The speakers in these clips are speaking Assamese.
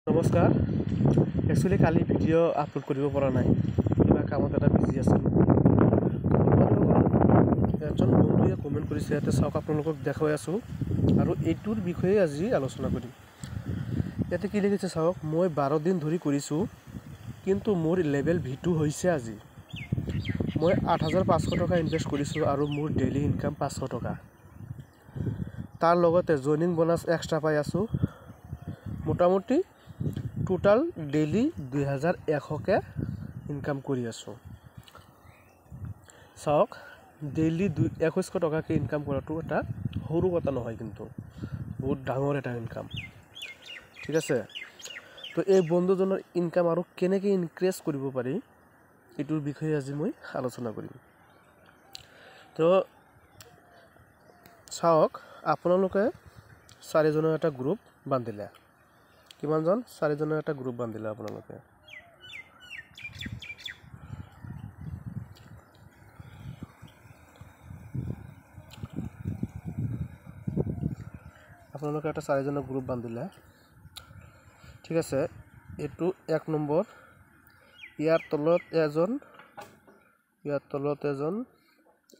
নমস্কাৰ একচুয়ালি কালি ভিডিও আপলোড কৰিব পৰা নাই কিবা কামত এটা বিজি আছিল এজন বন্ধুৱে কমেন্ট কৰিছে ইয়াতে চাওক আপোনালোকক দেখাই আছো আৰু এইটোৰ বিষয়ে আজি আলোচনা কৰিম ইয়াতে কি লিখিছে চাওক মই 12 দিন ধৰি কৰিছো কিন্তু মোৰ লেভেল V2 হৈছে আজি মই 8500 টকা ইনভেস্ট কৰিছো আৰু মোৰ ডেইলি ইনকাম 500 টকা তাৰ লগতে জয়নিং বোনাস এক্সট্ৰা পাই আছো মোটামুটি টোটাল ডেইলি 2100 কে ইনকাম কৰি আছো চাওক ডেইলি 2100 টকা কে ইনকাম কৰাটো এটা সৰু কথা নহয় কিন্তু বহুত ডাঙৰ এটা ইনকাম ঠিক আছে তো এই বন্ধুজনৰ ইনকাম আৰু কেনেকৈ ইনক্ৰিজ কৰিব পাৰি এটোৰ বিষয়ে আজি মই আলোচনা কৰিম তো চাওক আপোনালোকে চাৰিজনৰ এটা গ্ৰুপ বান্ধিলে কিমানজন চাৰিজনৰ এটা গ্ৰুপ বান্ধিলে আপোনালোকে এটা চাৰিজনৰ গ্ৰুপ বান্ধিলে ঠিক আছে এটো এক নম্বৰ ইয়াৰ তলত এজন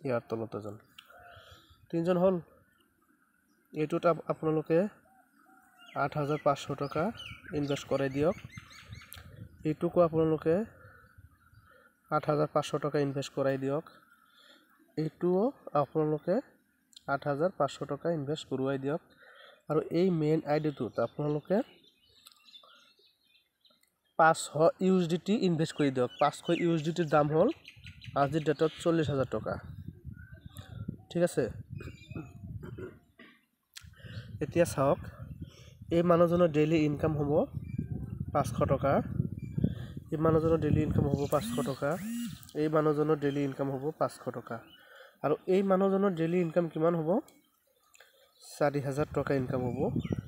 ইয়াৰ তলত এজন তিনজন হল এটোত আপোনালোকে 8500 টকা ইনভেস্ট কৰাই দিয়ক এটোকো আপোনালোকে 8500 টকা ইনভেস্ট কৰাই দিয়ক এটোও আপোনালোকে 8500 টকা ইনভেস্ট কৰোৱাই দিয়ক আৰু এই মেইন আইডিটোত আপোনালোকে 500 USDT ইনভেস্ট কৰি দিয়ক 500 USDT দাম হল আজিৰ ডেটত 40000 টকা ঠিক আছে এতিয়া চাওক এই মানুহজনৰ ডেইলি ইনকাম হ'ব 500 টকা এই মানুহজনৰ ডেইলি ইনকাম হ'ব 500 টকা এই মানুহজনৰ ডেইলি ইনকাম হ'ব 500 টকা আৰু এই মানুহজনৰ ডেইলি ইনকাম কিমান হ'ব 4000 টকা ইনকাম হ'ব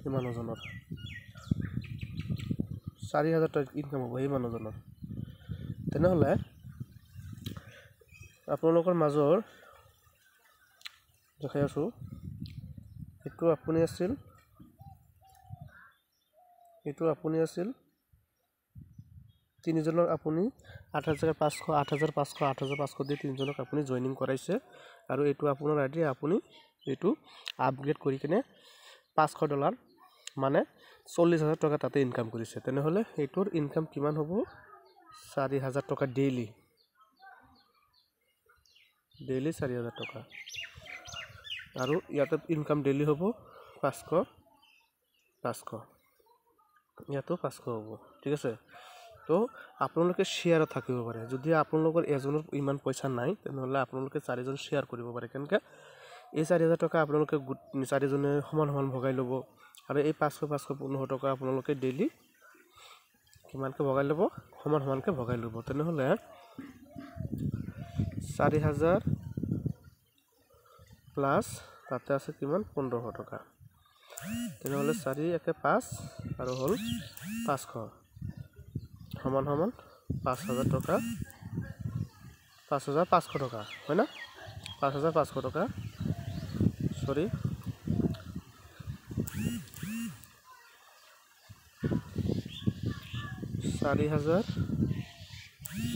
এই মানুহজনৰ 4000 টকা ইনকাম হ'ব এই মানুহজনৰ তেনেহলে আপোনালোকৰ মাজৰ দেখাই আছো এটো আপুনি আছিল তিনিজনক আপুনি 8500 দি তিনিজনক আপুনি জয়নিং কৰাইছে আৰু এটো আপোনাৰ আইডি আপুনি এটো আপগ্ৰেড কৰি কিনে $500 মানে 40000 টকা তাতে ইনকাম কৰিছে তেনেহলে এটোৰ ইনকাম কিমান হ'ব 4000 টকা ডেইলি 4000 টকা আৰু ইয়াতে ইনকাম ডেইলি হ'ব 500 ইয়াতো 500 হ'ব ঠিক আছে তো আপোনালোকে শেয়াৰ থাকিব পাৰে যদি আপোনালোকৰ এজনৰ ইমান পইচা নাই তেনেহলে আপোনালোকে চাৰিজন শেয়াৰ কৰিব পাৰে কেনকে এই 4000 টকা আপোনালোকে চাৰিজনে সমান ভগাই ল'ব আৰু এই 500 টকা আপোনালোকে ডেইলি কিমানকে ভগাই ল'ব সমানকে ভগাই ল'ব তেনেহলে 4000 প্লাস তাতে আছে কিমান 1500 টকা তেনেহলে 4 একে 5 আৰু হল 500 সমান 5000 টকা 5500 টকা হয় না 5500 টকা সরি 4000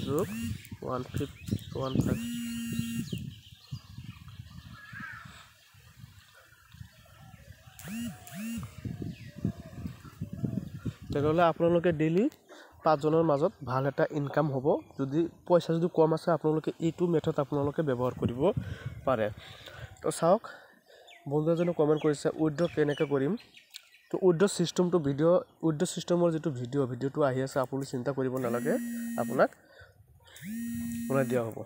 যোগ 15 তেনেহলে আপোনালোকে ডেইলি 5 জনৰ মাজত ভাল এটা ইনকাম হ'ব যদি পইচা যদি কম আছে আপোনালোকে এইটো মেথড আপোনালোকে ব্যৱহাৰ কৰিব পাৰে তো চাওক বন্ধুজনে কমেন্ট কৰিছে উইথড্ৰ কেনেকৈ কৰিম তো উইথড্ৰ সিস্টেমটো উইথড্ৰ সিস্টেমৰ যেটো ভিডিওটো আহি আছে আপুনি চিন্তা কৰিব নালাগে আপোনাক বনাই দিয়া হ'ব